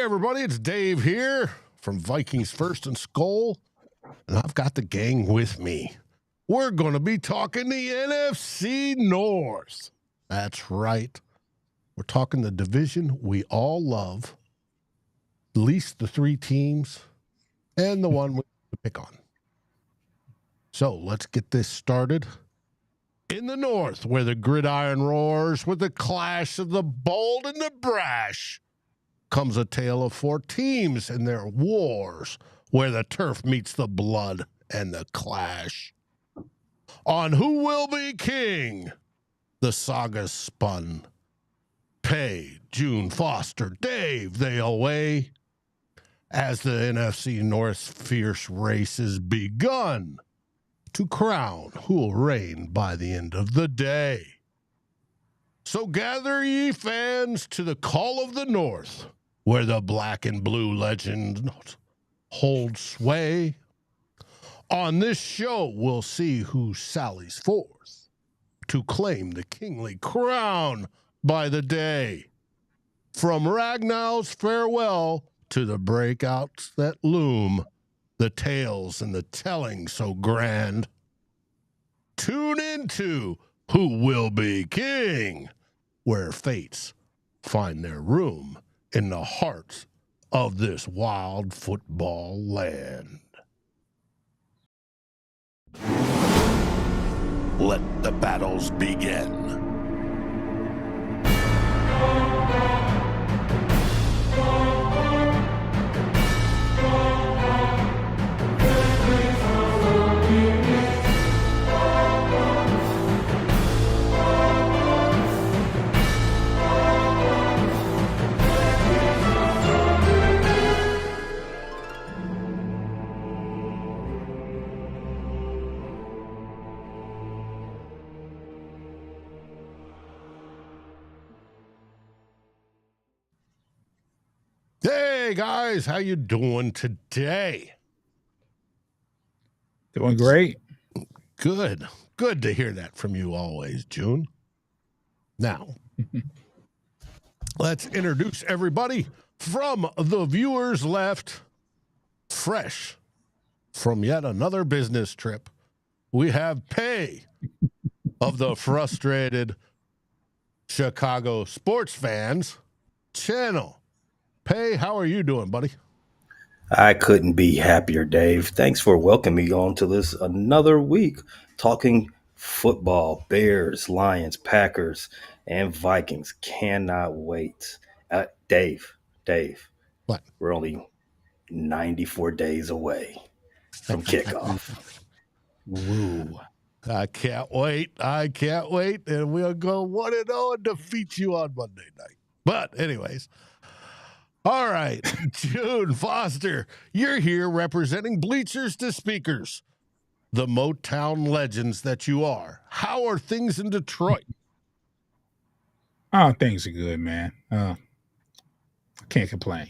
everybody, it's Dave here from Vikings First and SKOL, and I've got the gang with me. We're going to be talking the NFC North. That's right. We're talking the division we all love, at least the three teams, and the one we pick on. So let's get this started. In the North, where the gridiron roars with the clash of the bold and the brash, comes a tale of four teams and their wars, where the turf meets the blood and the clash. On who will be king, the saga's spun. Pay, June, Foster, Dave, they away, as the NFC North's fierce race is begun to crown who'll reign by the end of the day. So gather ye fans to the call of the North, where the black and blue legend holds sway. On this show, we'll see who sallies forth to claim the kingly crown by the day. From Ragnow's farewell to the breakouts that loom, the tales and the telling so grand. Tune into Who Will Be King, where fates find their room in the hearts of this wild football land. Let the battles begin. Hey guys, how you doing today? Doing great. Good. Good to hear that from you always, June. Now, let's introduce everybody from the viewers left, fresh from yet another business trip. We have Pay of the frustrated Chicago sports fans channel. Pay, how are you doing, buddy? I couldn't be happier, Dave. Thanks for welcoming me on to this another week talking football, Bears, Lions, Packers, and Vikings. Cannot wait. Dave, What? we're only 94 days away from kickoff. Woo. I can't wait. And we'll go 1-0 and defeat you on Monday night. But anyways, all right, June Foster, you're here representing Bleachers to Speakers, the Motown legends that you are. How are things in Detroit? Oh, things are good, man. I can't complain.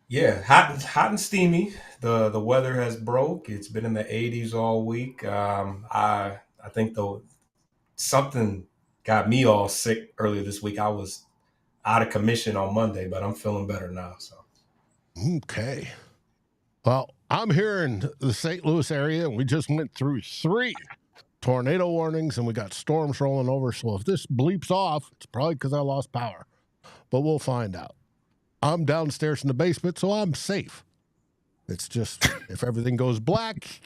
Yeah, hot and steamy. The weather has broke. It's been in the 80s all week. I think though something got me all sick earlier this week. I was out of commission on Monday, but I'm feeling better now. So Okay. Well, I'm here in the St. Louis area, and we just went through 3 tornado warnings, and we got storms rolling over. So if this bleeps off, it's probably because I lost power. But we'll find out. I'm downstairs in the basement, so I'm safe. It's just, if everything goes black,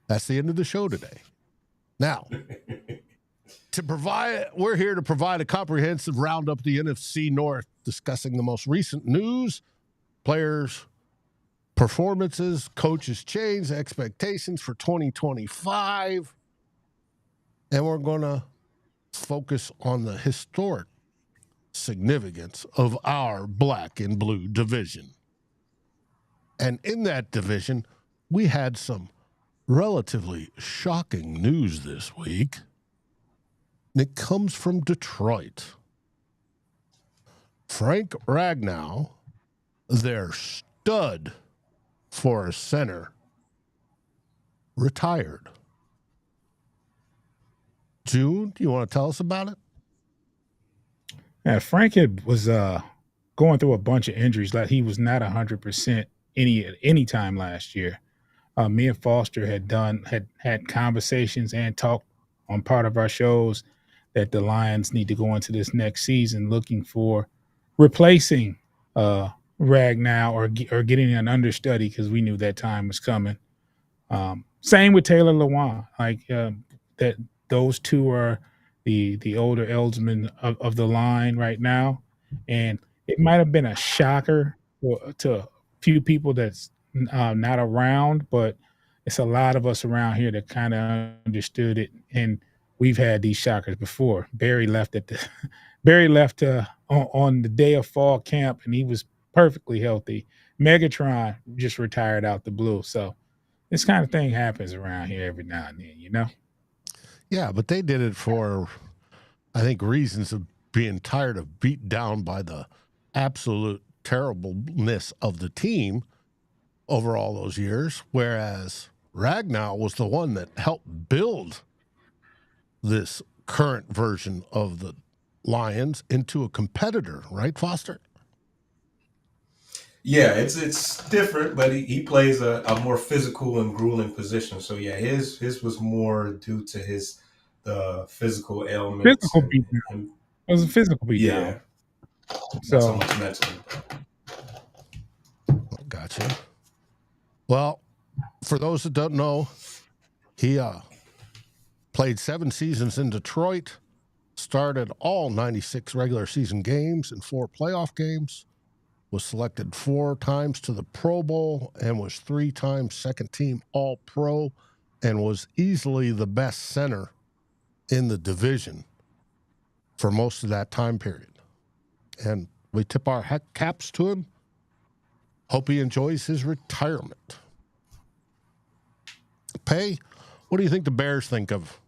that's the end of the show today. Now, we're here to provide a comprehensive roundup of the NFC North, discussing the most recent news, players, performances, coaches change, expectations for 2025. And we're going to focus on the historic significance of our black and blue division. And in that division, we had some relatively shocking news this week. And it comes from Detroit. Frank Ragnow, their stud for a center, retired. June, do you want to tell us about it? Yeah, Frank was going through a bunch of injuries. Like he was not 100% any time last year. Me and Foster had conversations and talked on part of our shows that the Lions need to go into this next season looking for replacing uh, Ragnow or getting an understudy because we knew that time was coming. Same with Taylor Lewan. That those two are the older Eldsmen of the line right now, and it might have been a shocker to a few people that's not around, but it's a lot of us around here that kind of understood it, and we've had these shockers before. Barry left Barry left on the day of fall camp, and he was perfectly healthy. Megatron just retired out the blue, so this kind of thing happens around here every now and then, you know? Yeah, but they did it for, I think, reasons of being tired of beat down by the absolute terribleness of the team over all those years, whereas Ragnow was the one that helped build this current version of the Lions into a competitor, right, Foster? Yeah, it's different, but he plays a more physical and grueling position. So yeah, his was more due to the physical ailments Physical and beatdown. him. It was a physical beatdown. Yeah, not so So much mentally. Gotcha. Well, for those that don't know, he played 7 seasons in Detroit, started all 96 regular season games and 4 playoff games, was selected 4 times to the Pro Bowl, and was 3 times second team All-Pro, and was easily the best center in the division for most of that time period. And we tip our caps to him. Hope he enjoys his retirement. Pay, what do you think the Bears think of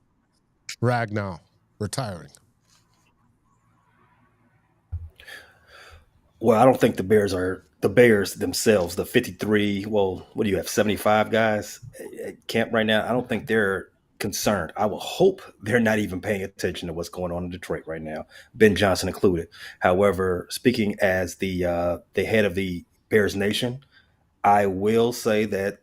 Ragnow retiring? Well, I don't think the Bears themselves, the 53, well, what do you have, 75 guys at camp right now? I don't think they're concerned. I will hope they're not even paying attention to what's going on in Detroit right now, Ben Johnson included. However, speaking as the head of the Bears Nation, I will say that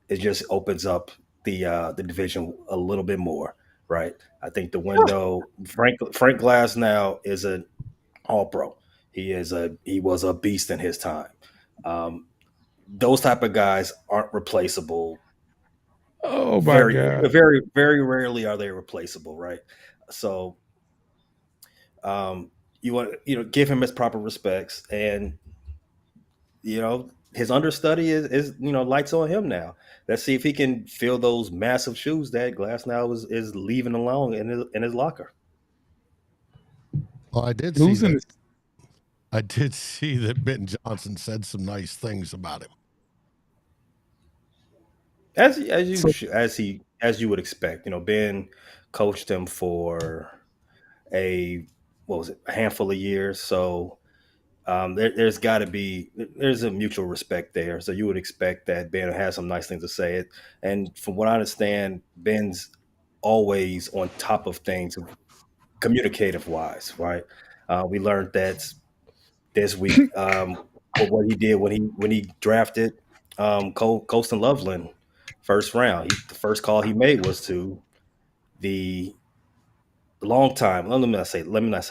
it just opens up the division a little bit more, right? I think the window, Frank Glass now is an All Pro. He was a beast in his time. Those type of guys aren't replaceable. oh my Very, God. very, very rarely are they replaceable, right? So you want give him his proper respects, and his understudy is lights on him now. Let's see if he can fill those massive shoes that Glass now is leaving alone in his locker. Well, I did Losing see that Ben Johnson said some nice things about him. As you would expect, Ben coached him for a handful of years. So there's a mutual respect there. So you would expect that Ben has some nice things to say. And from what I understand, Ben's always on top of things, communicative wise, right? We learned that this week what he did when he drafted Colston Loveland first round. The first call he made was to the long time. Let me not say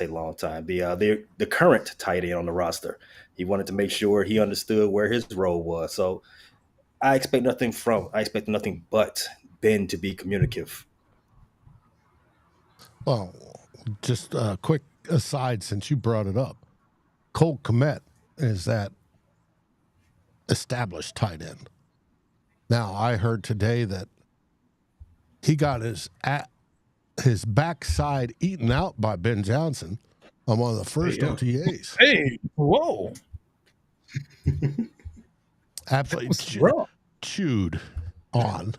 long time. The current tight end on the roster. He wanted to make sure he understood where his role was. So I expect nothing but Ben to be communicative. Well, just a quick aside since you brought it up. Cole Kmet is that established tight end. Now, I heard today that he got his backside eaten out by Ben Johnson on one of the first OTAs. Hey, whoa. Absolutely chewed on.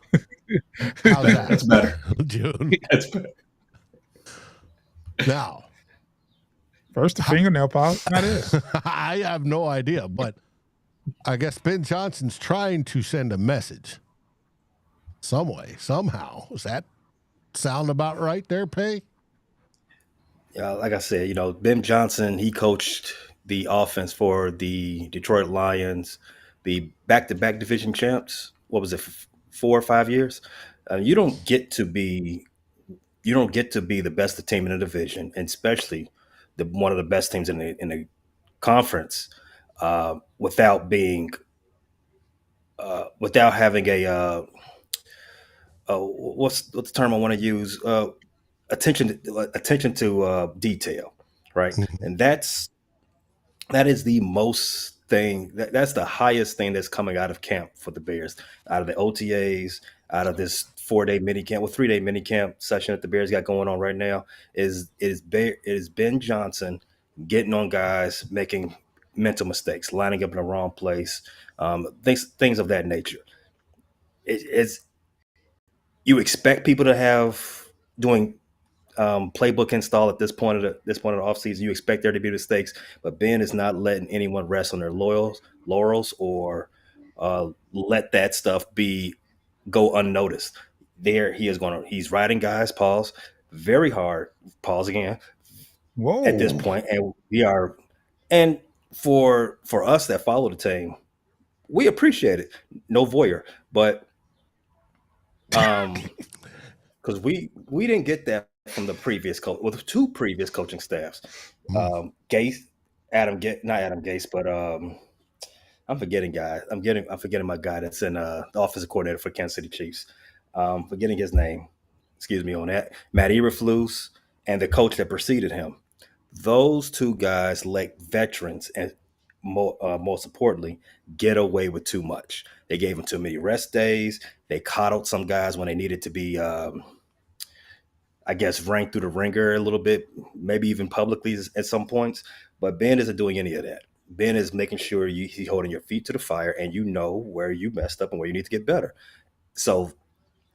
How's that? That's better. June. That's better. Now, first the fingernail polish. Not it. I have no idea, but I guess Ben Johnson's trying to send a message some way, somehow. Does that sound about right there, Pay? like I said, Ben Johnson, he coached the offense for the Detroit Lions, the back-to-back division champs. What was it, 4 or 5 years? You don't get to be the best team in the division, and especially one of the best teams in the conference, without having what's the term I want to use? Attention to detail, right? Mhm. And that is the most thing that's the highest thing that's coming out of camp for the Bears, out of the OTAs, out of this 4-day mini camp, 3-day mini camp session that the Bears got going on right now is Ben Johnson getting on guys making mental mistakes, lining up in the wrong place, things of that nature. It's you expect people to have doing playbook install at this point of the offseason. You expect there to be mistakes, but Ben is not letting anyone rest on their laurels or let that stuff go unnoticed. There he is he's riding guys, pause, very hard, pause again, at this Whoa. point, and we are, and for us that follow the team, we appreciate it. No voyeur, but because we didn't get that from the previous coach, with 2 previous coaching staffs. Mm. Gase, not Adam Gase, but I'm forgetting guy. I'm forgetting my guy that's in the offensive coordinator for Kansas City Chiefs. Forgetting his name. Excuse me on that. Matt Eberflus and the coach that preceded him. Those 2 guys let veterans and most importantly get away with too much. They gave them too many rest days. They coddled some guys when they needed to be, I guess, ranked through the ringer a little bit, maybe even publicly at some points. But Ben isn't doing any of that. Ben is making sure he's holding your feet to the fire, and you know where you messed up and where you need to get better. So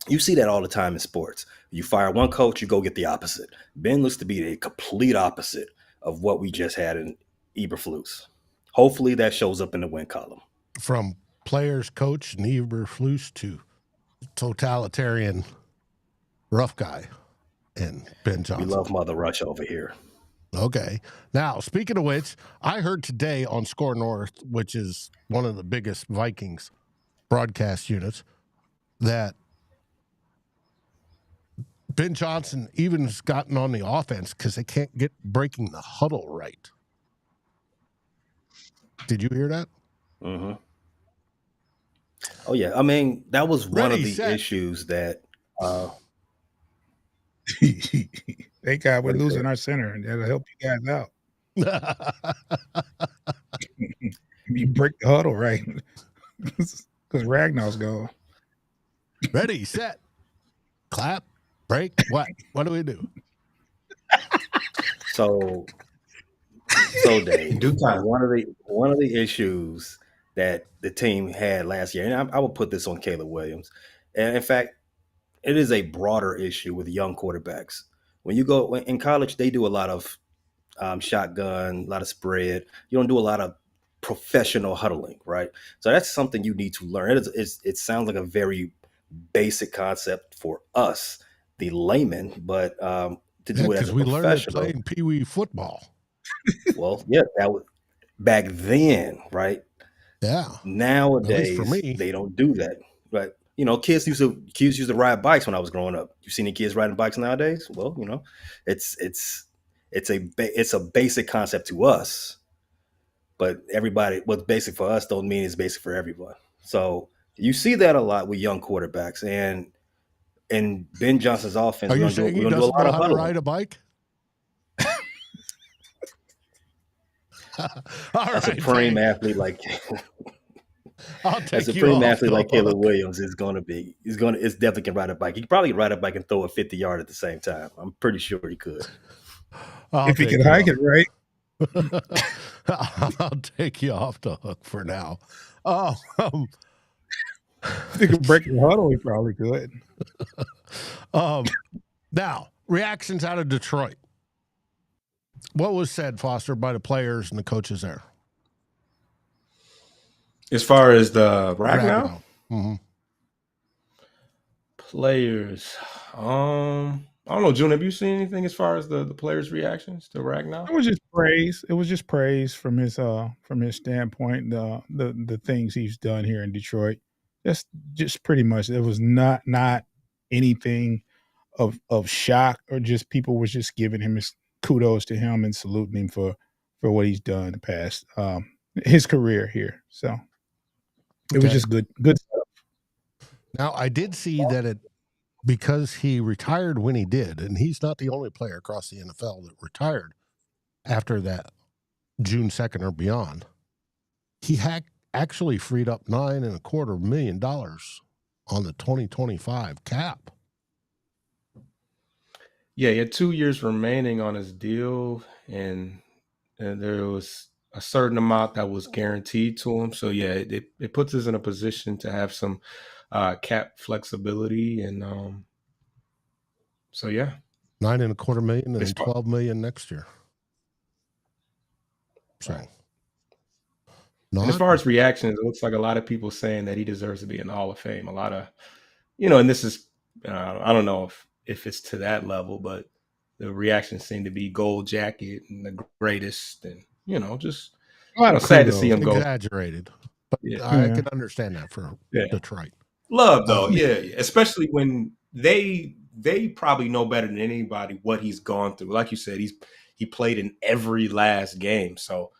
you see that all the time in sports. You fire one coach, you go get the opposite. Ben looks to be the complete opposite of what we just had in Eberflus. Hopefully that shows up in the win column. From players coach Eberflus to totalitarian rough guy and Ben We Johnson. love Mother Russia over here. Okay. Now, speaking of which, I heard today on SKOL North, which is one of the biggest Vikings broadcast units, that Ben Johnson even has gotten on the offense because they can't get breaking the huddle right. Did you hear that? Mm-hmm. Oh, yeah. I mean, that was one Ready, of the set. issues that Thank God we're What he losing said. our center, and that'll help you guys out. You break the huddle right, because Ragnow's gone. Ready, set, clap, break. What? What do we do? So Dave, Due time. one of the issues that the team had last year, and I will put this on Caleb Williams, and in fact, it is a broader issue with young quarterbacks. When you go in college, they do a lot of shotgun, a lot of spread. You don't do a lot of professional huddling, right? So that's something you need to learn. It sounds like a very basic concept for us, the layman, but to do it as Because a we learned it professional, playing Pee Wee football. well, yeah, that was back then, right? Yeah. At least for Nowadays, me. they don't do that. But kids used to ride bikes when I was growing up. You see any kids riding bikes nowadays? Well, it's a basic concept to us, but what's basic for us don't mean it's basic for everyone. So you see that a lot with young quarterbacks, and in Ben Johnson's offense, Are we're you gonna saying he do a doesn't lot know of how to huddling. ride a bike? All A right, supreme Dave. athlete like I'll a take you supreme off athlete the like Caleb hook. Williams is definitely can ride a bike. He could probably ride a bike and throw a 50-yard at the same time. I'm pretty sure he could. I'll If he take can you hike off. it right, I'll take you off the hook for now. if he could break the huddle, he probably could. Now, reactions out of Detroit. What was said, Foster, by the players and the coaches there? As far as the Ragnow Mm-hmm. players, I don't know, June. Have you seen anything as far as the players' reactions to Ragnow? It was just praise. It was just praise from his standpoint. The things he's done here in Detroit. Just pretty much. It was not anything of shock, or just people was just giving him his kudos to him and saluting him for what he's done in the past his career here. So it was Okay. just good stuff. Now, I did see that because he retired when he did, and he's not the only player across the NFL that retired after that June 2nd or beyond. He had actually freed up $9.25 million on the 2025 cap. Yeah, he had 2 years remaining on his deal, and there was a certain amount that was guaranteed to him. So yeah, it puts us in a position to have some cap flexibility, and so yeah, $9.25 million and As then far- $12 million next year. So, Right. And as far as reactions, it looks like a lot of people saying that he deserves to be in the Hall of Fame. A lot of, and this is, I don't know if it's to that level, but the reactions seem to be gold jacket and the greatest, and just A lot of sad to kudos. see him go. exaggerated, but Yeah, I Yeah. can understand that for yeah. Detroit. Love though, Um, yeah, especially when they probably know better than anybody what he's gone through. Like you said, he played in every last game, so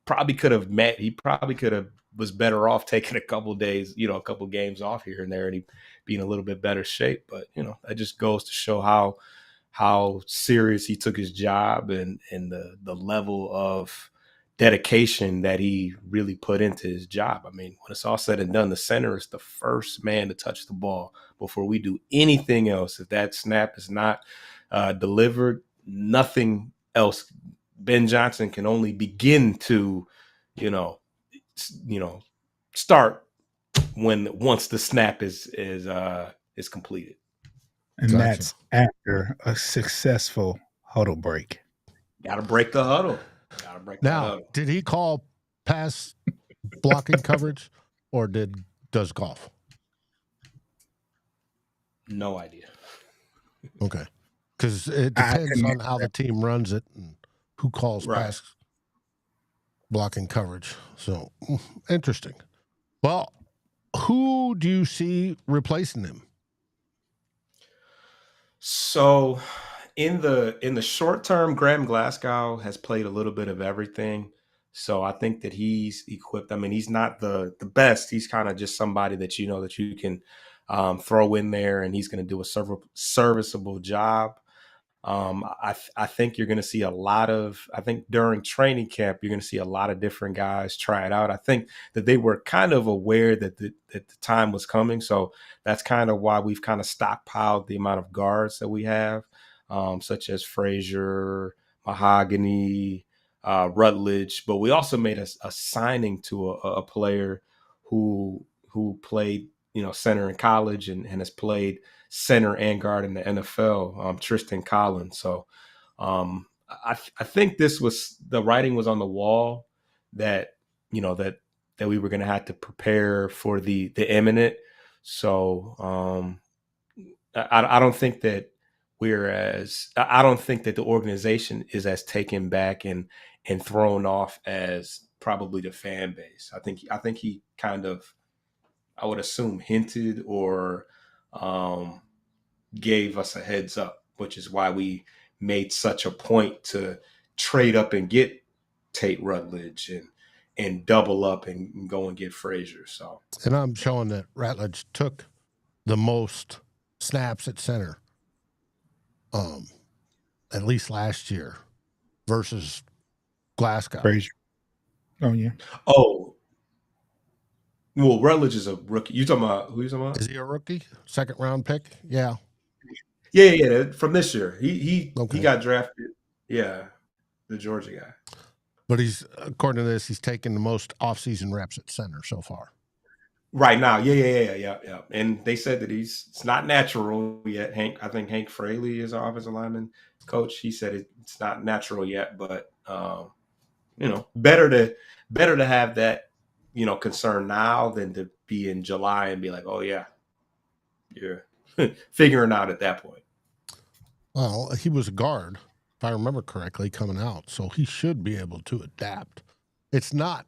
probably could have met. He probably could have was better off taking a couple days, a couple games off here and there, and he be in a little bit better shape. But that just goes to show how serious he took his job and the level of dedication that he really put into his job. I mean, when it's all said and done, the center is the first man to touch the ball before we do anything else. If that snap is not delivered, nothing else. Ben Johnson can only begin to, start once the snap is completed. And Gotcha. that's after a successful huddle break. Got to break the huddle. Now, did he call pass blocking coverage, or does golf? No idea. Okay, because it I depends couldn't on how the team runs it and who calls Right. pass blocking coverage. So interesting. Well, who do you see replacing him? So in the short term, Graham Glasgow has played a little bit of everything. So I think that he's equipped. I mean, he's not the best. He's kind of just somebody that that you can throw in there, and he's going to do a serviceable job. I think you're going to see a lot of. I think during training camp, you're going to see a lot of different guys try it out. I think that they were kind of aware that the time was coming, so that's kind of why we've kind of stockpiled the amount of guards that we have, such as Frazier, Mahogany, Rutledge. But we also made a signing to a player who played center in college and has played center and guard in the NFL, Tristan Collins. So I think this was the writing was on the wall that that we were going to have to prepare for the imminent. So I don't think that I don't think that the organization is as taken back and thrown off as probably the fan base. I think he kind of, I would assume, hinted or gave us a heads up, which is why we made such a point to trade up and get Tate Rutledge and double up and go and get Frazier. So, And I'm showing that Rutledge took the most snaps at center, at least last year, versus Glasgow. Frazier. Oh yeah. Well, Rutledge is a rookie. You talking about who you talking about? Is he a rookie? Second round pick? Yeah. Yeah. From this year, he Okay. got drafted. Yeah, the Georgia guy. But according to this, he's taken the most offseason reps at center so far. Right now, yeah. And they said that it's not natural yet. I think Hank Fraley is our offensive lineman coach. He said it's not natural yet, but better to have that concern now than to be in July and be like, oh yeah, you're figuring out at that point. Well, he was a guard, if I remember correctly, coming out, so he should be able to adapt. It's not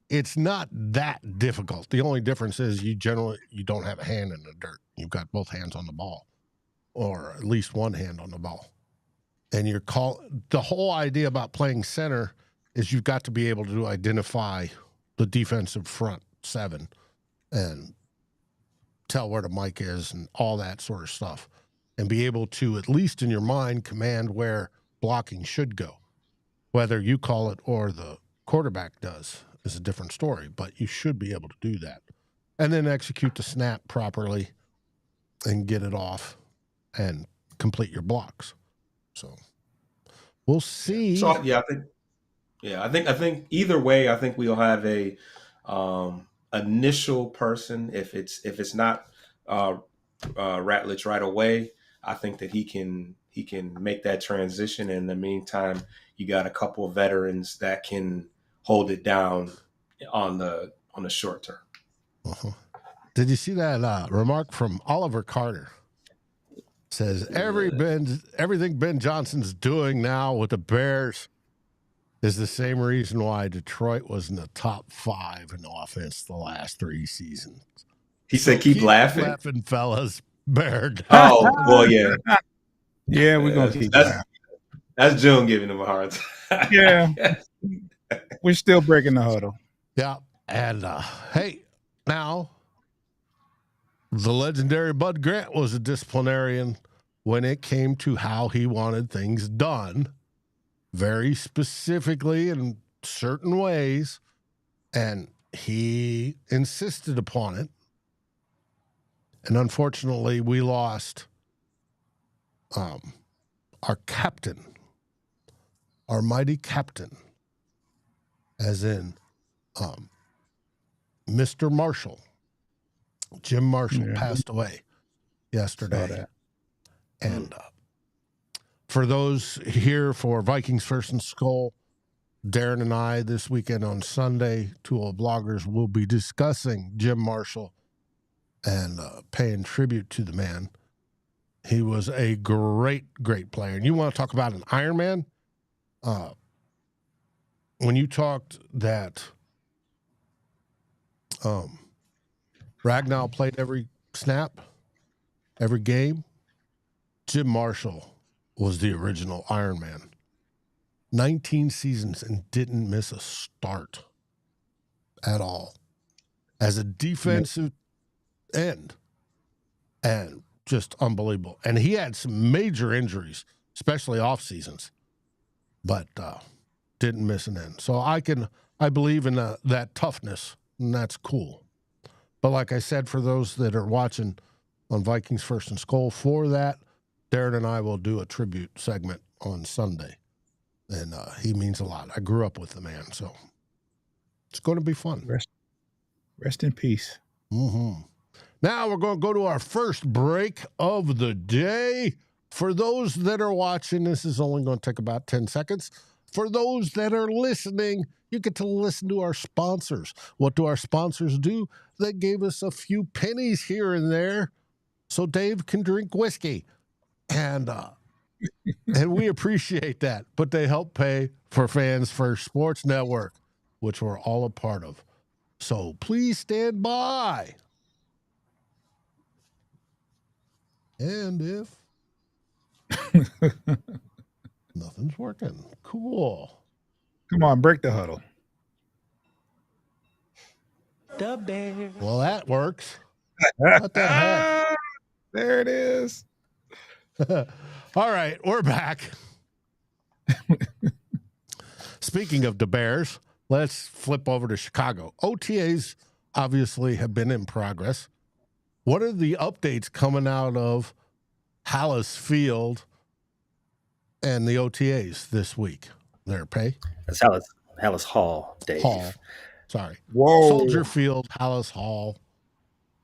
that difficult. The only difference is you don't have a hand in the dirt. You've got both hands on the ball, or at least one hand on the ball. And the whole idea about playing center is you've got to be able to identify the defensive front seven and tell where the mic is and all that sort of stuff, and be able to, at least in your mind, command where blocking should go. Whether you call it or the quarterback does is a different story, but you should be able to do that. And then execute the snap properly and get it off and complete your blocks. So we'll see. So I think either way, I think we'll have a initial person. If it's not Ratledge right away, I think that he can make that transition. In the meantime, you got a couple of veterans that can hold it down on the short term. Uh-huh. Did you see that remark from Oliver Carter? Says everything Ben Johnson's doing now with the Bears is the same reason why Detroit was in the top 5 in offense the last 3 seasons. He said, keep laughing, fellas. Bear. Oh, well, yeah. Yeah, we're going to keep laughing. That's June giving him a hard time. Yeah. We're still breaking the huddle. Yeah. And, hey, now, the legendary Bud Grant was a disciplinarian when it came to how he wanted things done, very specifically in certain ways, and he insisted upon it. And unfortunately, we lost our captain, our mighty captain, as in Mr. Marshall. Jim Marshall passed away yesterday. And for those here for Vikings First and SKOL, Darren and I this weekend on Sunday, two old bloggers, will be discussing Jim Marshall and paying tribute to the man. He was a great, great player. And you want to talk about an Iron Man? When you talked that Ragnow played every snap, every game, Jim Marshall was the original Iron Man. 19 seasons and didn't miss a start at all as a defensive end, and just unbelievable. And he had some major injuries, especially off seasons, but didn't miss an end. So I believe in that toughness, and that's cool. But like I said, for those that are watching on Vikings First and SKOL, for that, Darren and I will do a tribute segment on Sunday. And he means a lot. I grew up with the man, so it's going to be fun. Rest in peace. Mm-hmm. Now we're going to go to our first break of the day. For those that are watching, this is only going to take about 10 seconds. For those that are listening, you get to listen to our sponsors. What do our sponsors do? They gave us a few pennies here and there so Dave can drink whiskey. And we appreciate that. But they help pay for Fans First Sports Network, which we're all a part of. So please stand by. And if nothing's working, cool. Come on, break the huddle. The Bears. Well, that works. What the heck? There it is. All right, we're back. Speaking of the Bears, let's flip over to Chicago. OTAs obviously have been in progress. What are the updates coming out of Hallis Field and the OTAs this week? Their pay? That's Hallis Hall, Dave. Hall. Sorry. Whoa. Soldier Field, Hallis Hall.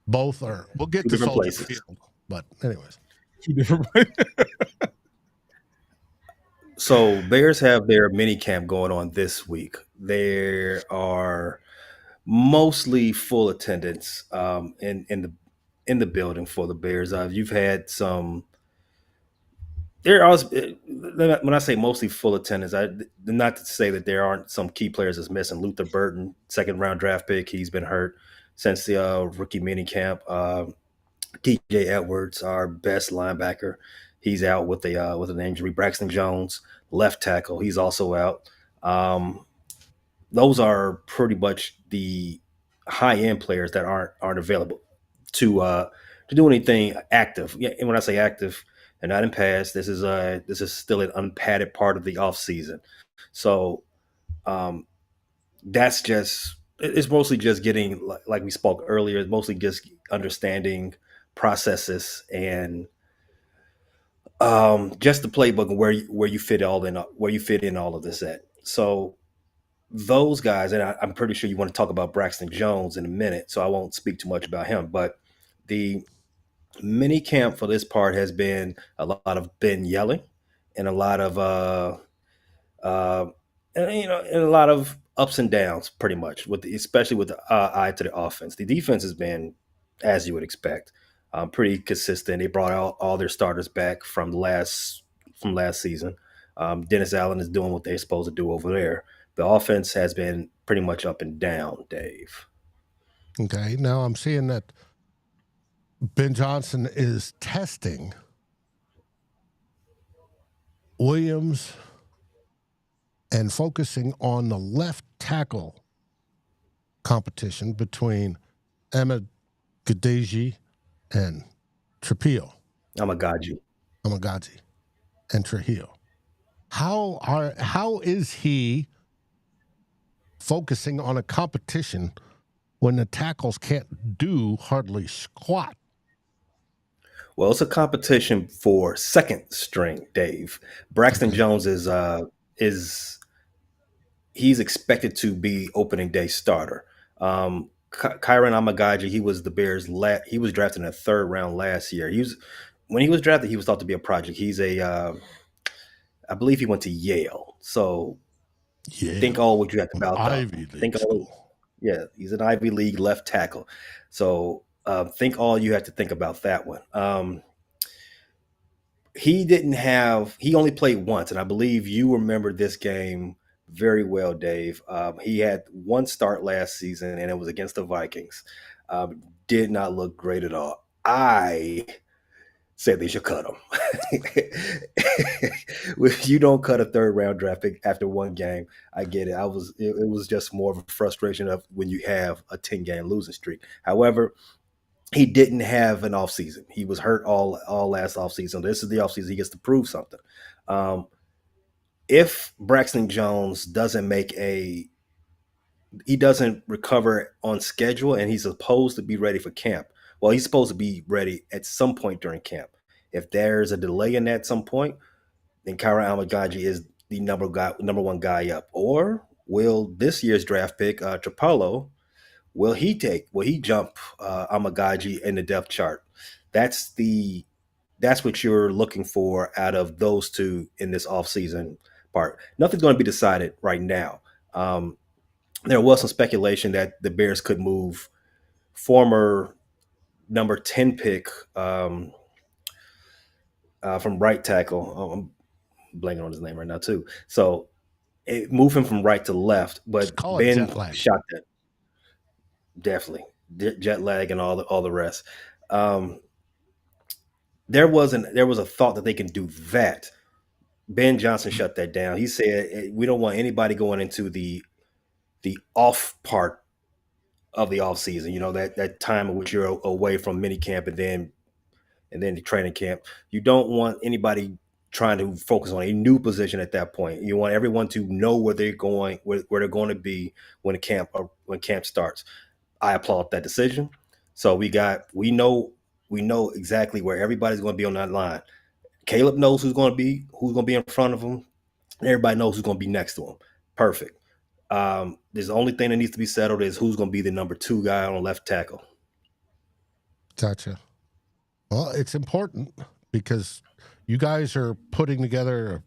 Both are. We'll get to Soldier places. Field. But anyways. Two different places. So Bears have their mini camp going on this week. There are mostly full attendance in the building for the Bears. You've had some There are, when I say mostly full attendance, not to say that there aren't some key players that's missing. Luther Burton, second round draft pick, he's been hurt since the rookie mini camp. TJ Edwards, our best linebacker, he's out with an injury. Braxton Jones, left tackle, he's also out. Those are pretty much the high end players that aren't available to do anything active. Yeah, and when I say active, they're not in pass. This is still an unpadded part of the off season. So that's just it's mostly just getting like we spoke earlier. It's mostly just understanding processes and just the playbook and where you fit in all of this at. So those guys, and I'm pretty sure you want to talk about Braxton Jones in a minute, so I won't speak too much about him. But the mini camp for this part has been a lot of Ben yelling and a lot of uh, and a lot of ups and downs, pretty much, especially with the eye to the offense. The defense has been, as you would expect, pretty consistent. They brought all their starters back from last season. Dennis Allen is doing what they're supposed to do over there. The offense has been pretty much up and down, Dave. Okay, now I'm seeing that Ben Johnson is testing Williams and focusing on the left tackle competition between Ahmed Gadeji and Trujillo. Amagaji And Trujillo. How is he focusing on a competition when the tackles can't do hardly squat? Well, it's a competition for second string, Dave. Braxton Jones is he's expected to be opening day starter. Kyron Amagaji, he was the Bears. He was drafted in the third round last year. When he was drafted, he was thought to be a project. He's I believe he went to Yale. So think all what you have about Ivy League school. Yeah, he's an Ivy League left tackle. So think all you have to think about that one. He only played once, and I believe you remember this game very well, Dave. He had one start last season, and it was against the Vikings. Did not look great at all. I said they should cut him. If you don't cut a third round draft pick after one game, I get it. It was just more of a frustration of when you have a 10-game losing streak. However, he didn't have an offseason. He was hurt all last offseason. This is the offseason. He gets to prove something. If Braxton Jones doesn't recover on schedule and he's supposed to be ready for camp, well, he's supposed to be ready at some point during camp. If there's a delay in that at some point, then Kyra Amagaji is the number one guy up. Or will this year's draft pick, Trapolo, will he jump Amagaji in the depth chart? That's what you're looking for out of those two in this offseason part. Nothing's going to be decided right now. There was some speculation that the Bears could move former number 10 pick from right tackle. I'm blanking on his name right now too. So move him from right to left, but Ben shot that. Definitely jet lag and all the rest. There was a thought that they can do that. Ben Johnson shut that down. He said we don't want anybody going into the off part of the off season. You know, that time in which you're away from minicamp and then the training camp. You don't want anybody trying to focus on a new position at that point. You want everyone to know where they're going to be when camp starts. I applaud that decision. So we know exactly where everybody's going to be on that line. Caleb knows who's going to be in front of him. And everybody knows who's going to be next to him. Perfect. There's the only thing that needs to be settled is who's going to be the number 2 guy on left tackle. Gotcha. Well, it's important because you guys are putting together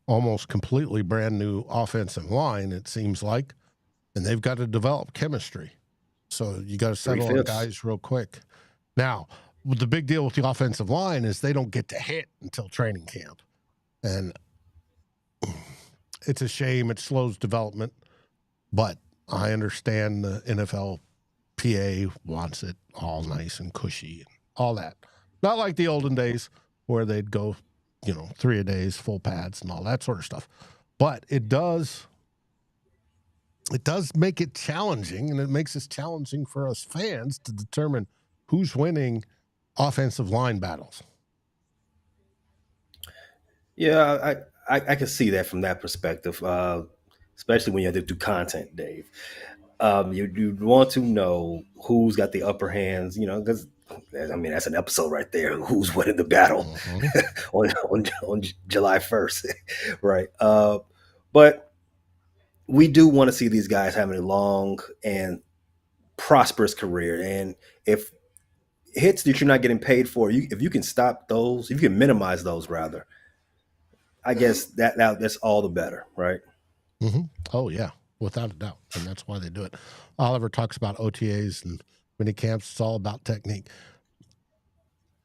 almost completely brand new offensive line, it seems like, and they've got to develop chemistry. So you got to settle on guys real quick. Now, the big deal with the offensive line is they don't get to hit until training camp. And it's a shame. It slows development. But I understand the NFLPA wants it all nice and cushy and all that. Not like the olden days where they'd go, 3-a-days, full pads and all that sort of stuff. But it does make it challenging, and it makes it challenging for us fans to determine who's winning offensive line battles. Yeah, I can see that from that perspective, especially when you have to do content, Dave. You want to know who's got the upper hands, because that's an episode right there. Who's winning the battle on July 1st, right? But we do want to see these guys having a long and prosperous career, and if hits that you're not getting paid for, if you can stop those, if you can minimize those, rather, I guess that's all the better, right? Mm-hmm. Oh, yeah, without a doubt. And that's why they do it. Oliver talks about OTAs and mini camps. It's all about technique.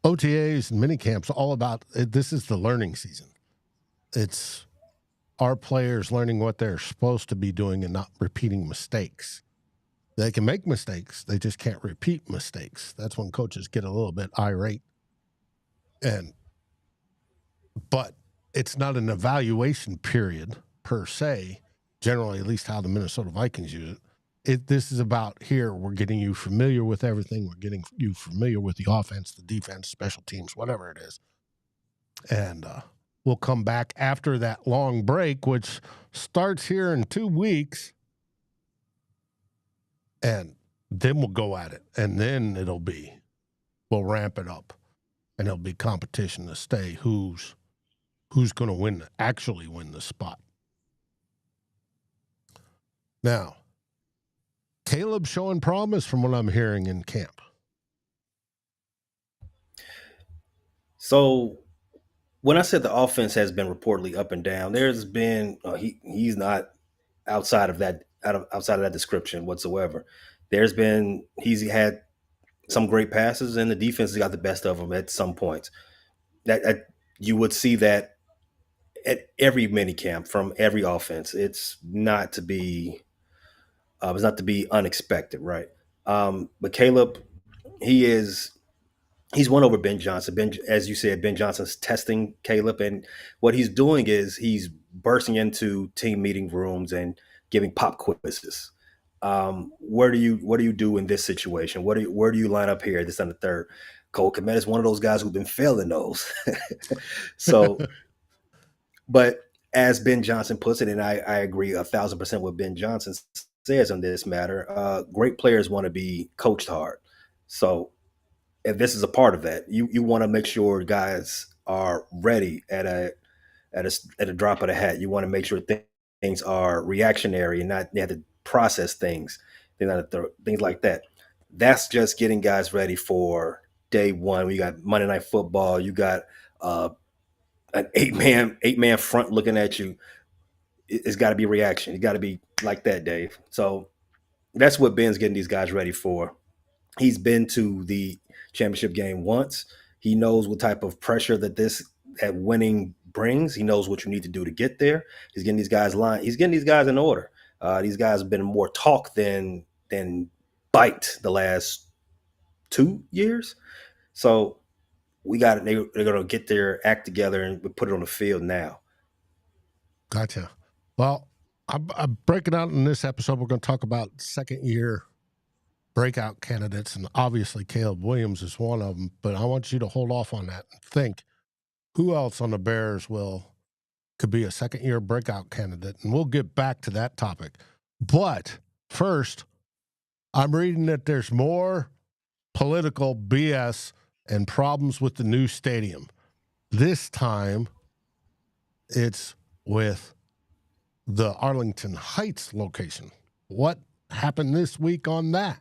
OTAs and mini camps, all about this is the learning season. It's our players learning what they're supposed to be doing and not repeating mistakes. They can make mistakes. They just can't repeat mistakes. That's when coaches get a little bit irate. But it's not an evaluation period per se, generally, at least how the Minnesota Vikings use it. This is about here, we're getting you familiar with everything. We're getting you familiar with the offense, the defense, special teams, whatever it is. And we'll come back after that long break, which starts here in 2 weeks. And then we'll go at it. And then we'll ramp it up. And it'll be competition to stay who's going to actually win the spot. Now, Caleb showing promise from what I'm hearing in camp. So when I said the offense has been reportedly up and down, there's been he's not outside of that description whatsoever. He's had some great passes, and the defense has got the best of him at some points. That you would see that at every mini camp from every offense. It's not to be unexpected, right? But Caleb, he's won over Ben Johnson. As you said, Ben Johnson's testing Caleb, and what he's doing is he's bursting into team meeting rooms and giving pop quizzes. What do you do in this situation? Where do you line up here? This on the third. Cole Kmet is one of those guys who've been failing those. So, but as Ben Johnson puts it, and I agree 1,000% what Ben Johnson says on this matter, great players want to be coached hard. So if this is a part of that, you want to make sure guys are ready at a drop of the hat. You want to make sure things are reactionary and not you have to process things, things like that. That's just getting guys ready for day one. We got Monday Night Football. You got an eight man front looking at you. It's got to be reaction. It got to be like that, Dave. So that's what Ben's getting these guys ready for. He's been to the championship game once. He knows what type of pressure that winning brings. He knows what you need to do to get there. He's getting these guys He's getting these guys in order. These guys have been more talk than bite the last 2 years. So we got it. They're going to get their act together and put it on the field now. Gotcha. Well, I'm breaking out in this episode. We're going to talk about second-year breakout candidates, and obviously Caleb Williams is one of them. But I want you to hold off on that and think who else on the Bears could be a second-year breakout candidate, and we'll get back to that topic. But first, I'm reading that there's more political BS and problems with the new stadium. This time, it's with the Arlington Heights location. What happened this week on that?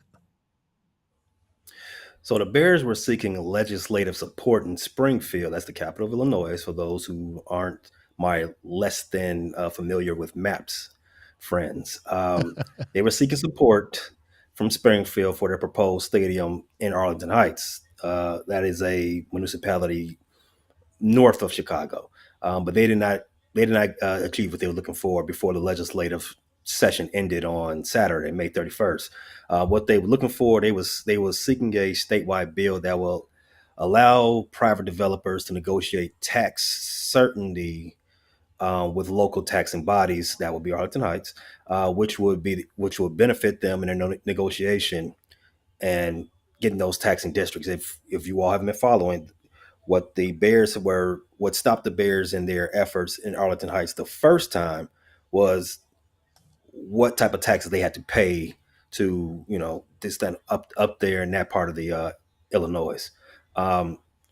So the Bears were seeking legislative support in Springfield. That's the capital of Illinois, for those who aren't my less than familiar with maps friends. They were seeking support from Springfield for their proposed stadium in Arlington Heights. That is a municipality north of Chicago, but they did not achieve what they were looking for before the legislative session ended on Saturday, May 31st. What they were looking for, they was seeking a statewide bill that will allow private developers to negotiate tax certainty with local taxing bodies. That would be Arlington Heights, which would benefit them in their negotiation and getting those taxing districts. If you all haven't been following, what stopped the Bears in their efforts in Arlington Heights the first time was what type of taxes they had to pay to, to stand up there in that part of the Illinois.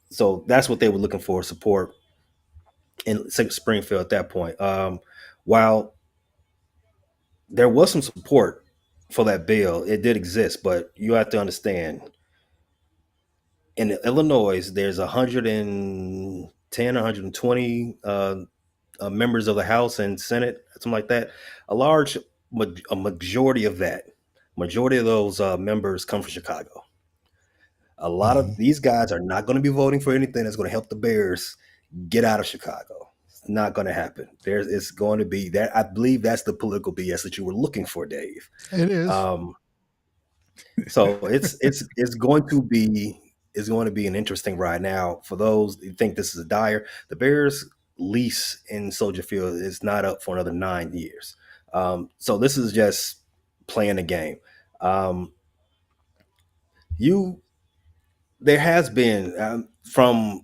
So that's what they were looking for, support in Springfield at that point. While there was some support for that bill, it did exist, but you have to understand, in Illinois, there's 110, 120 members of the House and Senate, something like that. A majority of those members come from Chicago. A lot of these guys are not going to be voting for anything that's going to help the Bears get out of Chicago. It's not going to happen. It's going to be that. I believe that's the political BS that you were looking for, Dave. It is. So it's going to be an interesting ride. Now, for those who think this is dire, the Bears' lease in Soldier Field is not up for another 9 years. So this is just playing a game. There has been, from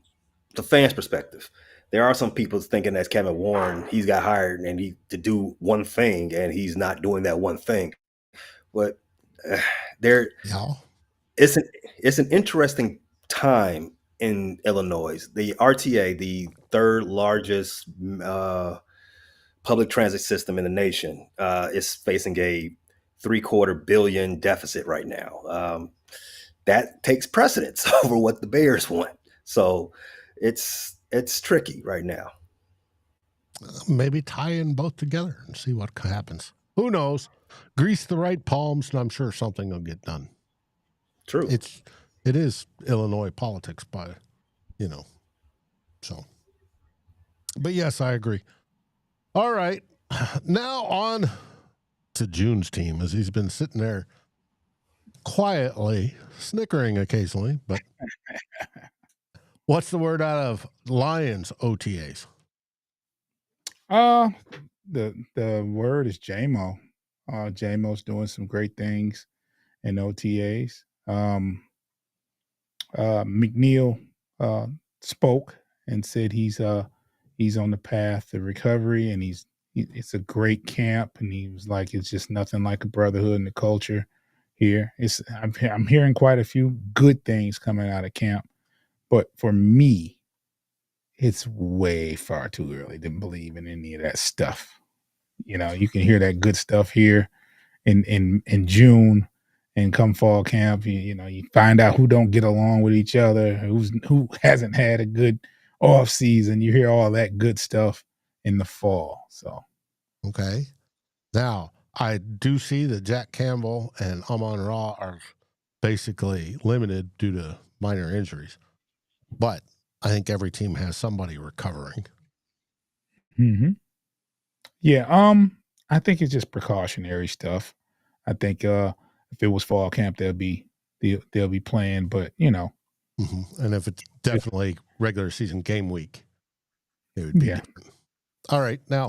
the fans' perspective, there are some people thinking that Kevin Warren, he's got hired to do one thing, and he's not doing that one thing. But it's an interesting time in Illinois. The RTA, the third largest public transit system in the nation, is facing a $750 million deficit right now. That takes precedence over what the Bears want. So it's tricky right now. Maybe tie in both together and see what happens. Who knows? Grease the right palms, and I'm sure something will get done. True. It is Illinois politics, so. But yes, I agree. All right. Now on to June's team, as he's been sitting there quietly, snickering occasionally, but what's the word out of Lions OTAs? The word is JMO. JMO's doing some great things in OTAs. McNeil spoke and said he's on the path to recovery, and it's a great camp, and he was like, it's just nothing like a brotherhood in the culture here. I'm hearing quite a few good things coming out of camp, but for me, it's way far too early to believe in any of that stuff. You can hear that good stuff here in June, and come fall camp, you find out who don't get along with each other, who hasn't had a good off season. You hear all that good stuff in the fall. So, okay. Now, I do see that Jack Campbell and Amon-Ra are basically limited due to minor injuries, but I think every team has somebody recovering. Mm-hmm. Yeah. I think it's just precautionary stuff. I think if it was fall camp, they'll be playing, but and if it's definitely regular season game week, it would be different. All right. Now,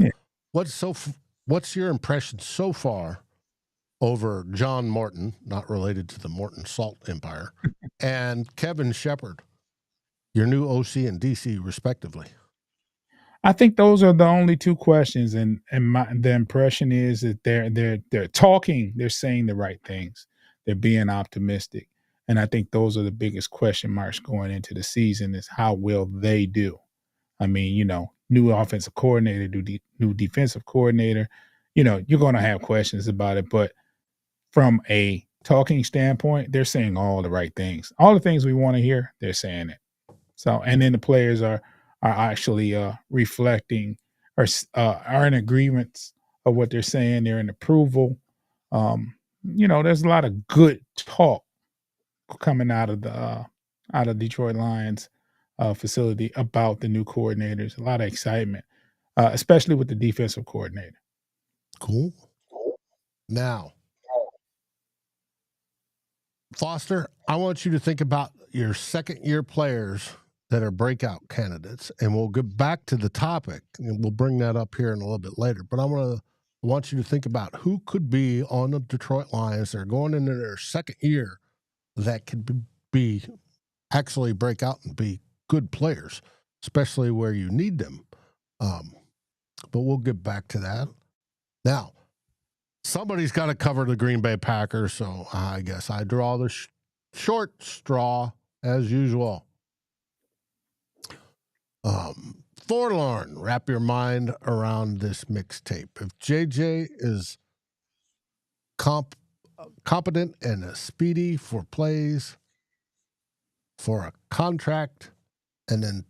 what's your impression so far over John Morton, not related to the Morton Salt Empire, and Kevin Shepard, your new OC and DC respectively? I think those are the only two questions, and the impression is that they're talking, they're saying the right things, they're being optimistic, and I think those are the biggest question marks going into the season: is how will they do? I mean, new offensive coordinator, new defensive coordinator, you're going to have questions about it, but from a talking standpoint, they're saying all the right things, all the things we want to hear. They're saying it. So, and then the players are actually reflecting or are in agreements of what they're saying. They're in approval. There's a lot of good talk coming out of the out of Detroit Lions facility about the new coordinators. A lot of excitement, especially with the defensive coordinator. Cool. Now, Foster, I want you to think about your second-year players that are breakout candidates, and we'll get back to the topic, and we'll bring that up here in a little bit later. But I want you to think about who could be on the Detroit Lions that are going into their second year that could be actually break out and be good players, especially where you need them. But we'll get back to that. Now, somebody's got to cover the Green Bay Packers, so I guess I draw the short straw as usual. Forlorn, wrap your mind around this mixtape. If JJ is competent and speedy for plays, for a contract, and then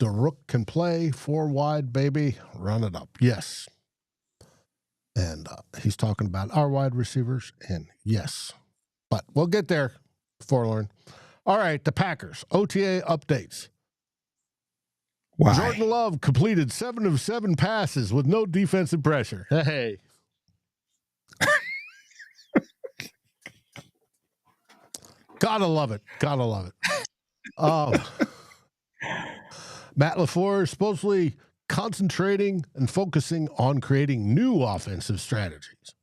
the rook can play 4 wide, baby, run it up. Yes. And he's talking about our wide receivers, and yes. But we'll get there, Forlorn. All right, the Packers, OTA updates. Why? Jordan Love completed 7 of 7 passes with no defensive pressure. Hey. Gotta love it. Gotta love it. Matt LaFleur is supposedly concentrating and focusing on creating new offensive strategies.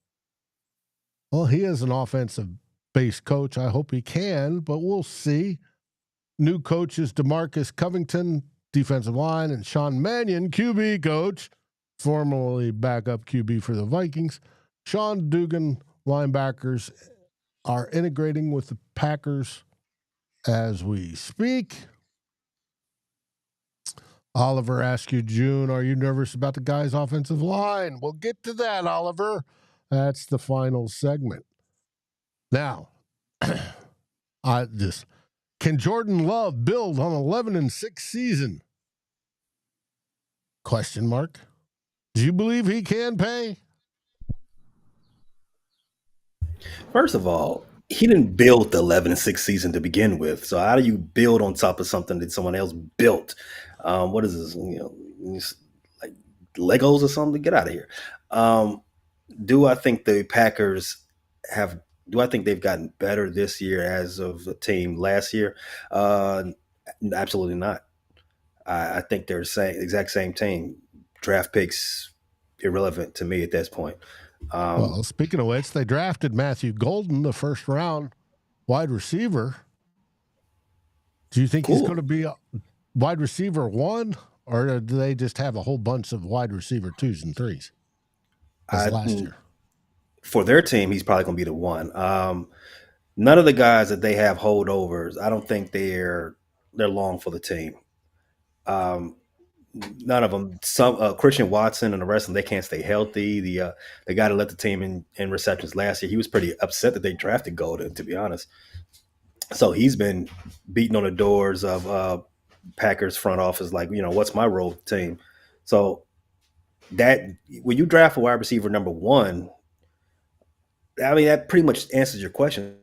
Well, he is an offensive-based coach. I hope he can, but we'll see. New coaches DeMarcus Covington, defensive line, and Sean Mannion, QB coach, formerly backup QB for the Vikings. Sean Dugan, linebackers, are integrating with the Packers as we speak. Oliver Askew June, are you nervous about the guy's offensive line? We'll get to that, Oliver. That's the final segment. Now, can Jordan Love build on 11-6 season? Question mark. Do you believe he can pay? First of all, he didn't build the 11-6 season to begin with. So how do you build on top of something that someone else built? What is this? Like Legos or something? Get out of here. Do I think the Packers have? Do I think they've gotten better this year as of the team last year? Absolutely not. I think they're the exact same team. Draft picks irrelevant to me at this point. Well, speaking of which, they drafted Matthew Golden, the first round wide receiver. Do you think he's going to be a wide receiver 1, or do they just have a whole bunch of wide receiver 2s and 3s as last year? For their team, he's probably going to be the 1. None of the guys that they have holdovers, I don't think they're long for the team. None of them. Some Christian Watson and the rest of them, they can't stay healthy. The guy that led the team in receptions last year, he was pretty upset that they drafted Golden, to be honest. So he's been beating on the doors of Packers front office, like, what's my role with the team? So that when you draft a wide receiver number 1, I mean, that pretty much answers your question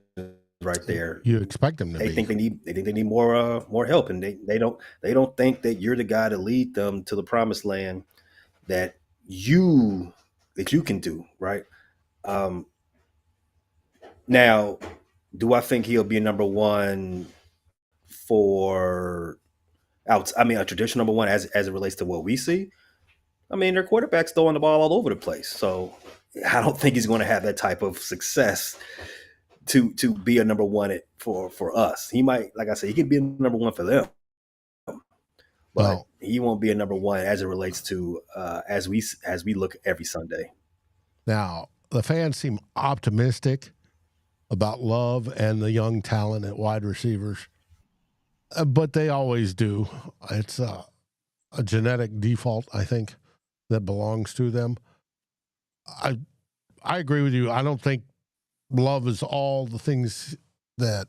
right there. You expect them to they be. think they need more help, and they don't think that you're the guy to lead them to the promised land that you can do, right? Now, do I think he'll be a number 1 for out? I mean, a traditional number 1 as it relates to what we see. I mean, their quarterback's throwing the ball all over the place, so I don't think he's going to have that type of success to be a number 1 for us. He might, like I said, he could be a number 1 for them, but he won't be a number 1 as it relates to as we look every Sunday. Now, the fans seem optimistic about Love and the young talent at wide receivers, but they always do. It's a genetic default, I think, that belongs to them. I agree with you. I don't think Love is all the things that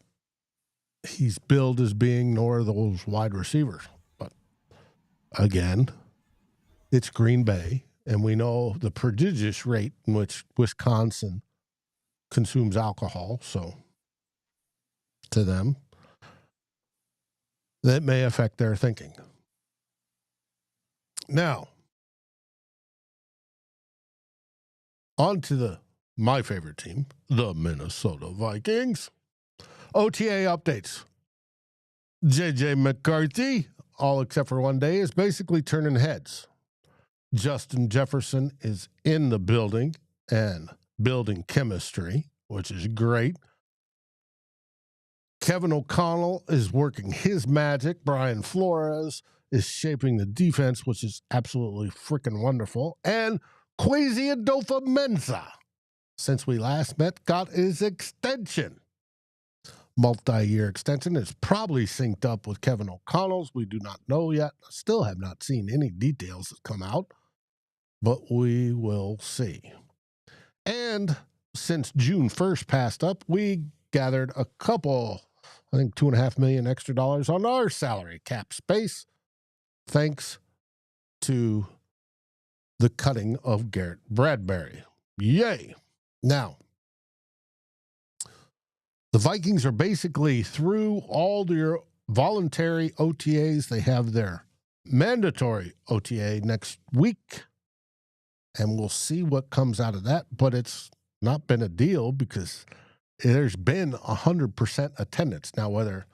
he's billed as being, nor those wide receivers. But again, it's Green Bay, and we know the prodigious rate in which Wisconsin consumes alcohol. So to them, that may affect their thinking. Now, on to my favorite team, the Minnesota Vikings. OTA updates. JJ McCarthy, all except for one day, is basically turning heads. Justin Jefferson is in the building and building chemistry, which is great. Kevin O'Connell is working his magic. Brian Flores is shaping the defense, which is absolutely freaking wonderful. And Kwesi Adolfo-Mensah, since we last met, got his extension. Multi-year extension is probably synced up with Kevin O'Connell's. We do not know yet. Still have not seen any details that come out, but we will see. And since June 1st passed up, we gathered a couple, I think $2.5 million extra dollars on our salary cap space, thanks to the cutting of Garrett Bradbury. Yay! Now, the Vikings are basically through all their voluntary OTAs. They have their mandatory OTA next week, and we'll see what comes out of that. But it's not been a deal because there's been 100% attendance. Now, whether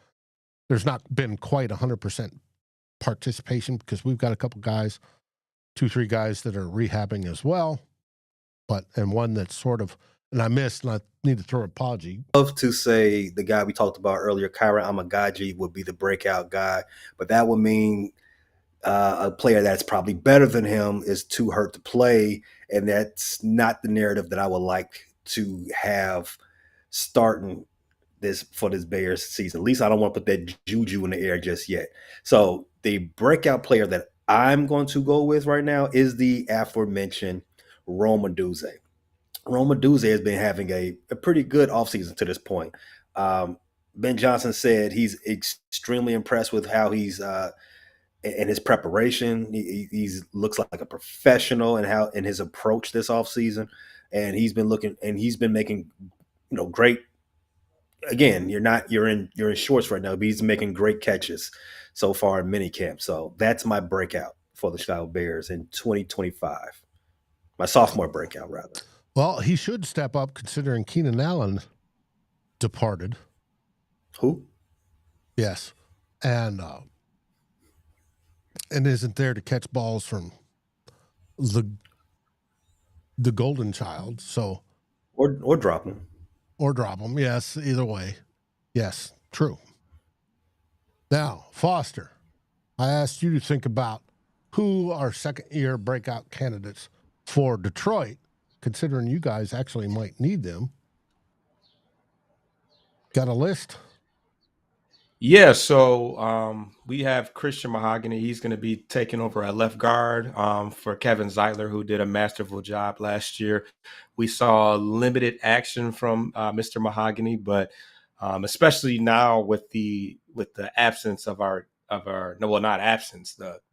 there's not been quite 100% participation because we've got a couple guys, 2-3 guys that are rehabbing as well, and one that's sort of, and I missed, and I need to throw an apology. Love to say the guy we talked about earlier, Kyra Amagaji, would be the breakout guy, but that would mean a player that's probably better than him is too hurt to play, and that's not the narrative that I would like to have starting this Bears season. At least I don't want to put that juju in the air just yet. So the breakout player that I'm going to go with right now is the aforementioned Rome Odunze. Rome Odunze has been having a pretty good offseason to this point. Ben Johnson said he's extremely impressed with how he's in his preparation. He looks like a professional in his approach this offseason. And he's been making, great. Again, you're in shorts right now, but he's making great catches so far in minicamp. So that's my breakout for the Chicago Bears in 2025. My sophomore breakout, rather. Well, he should step up considering Keenan Allen departed. Who? Yes. And isn't there to catch balls from the golden child. So or drop them. Or drop them. Yes, either way. Yes, true. Now, Foster, I asked you to think about who are second-year breakout candidates for Detroit, considering you guys actually might need them. Got a list? Yeah, so we have Christian Mahogany. He's going to be taking over at left guard for Kevin Zeitler, who did a masterful job last year. We saw limited action from Mr. Mahogany, but especially now with the absence of the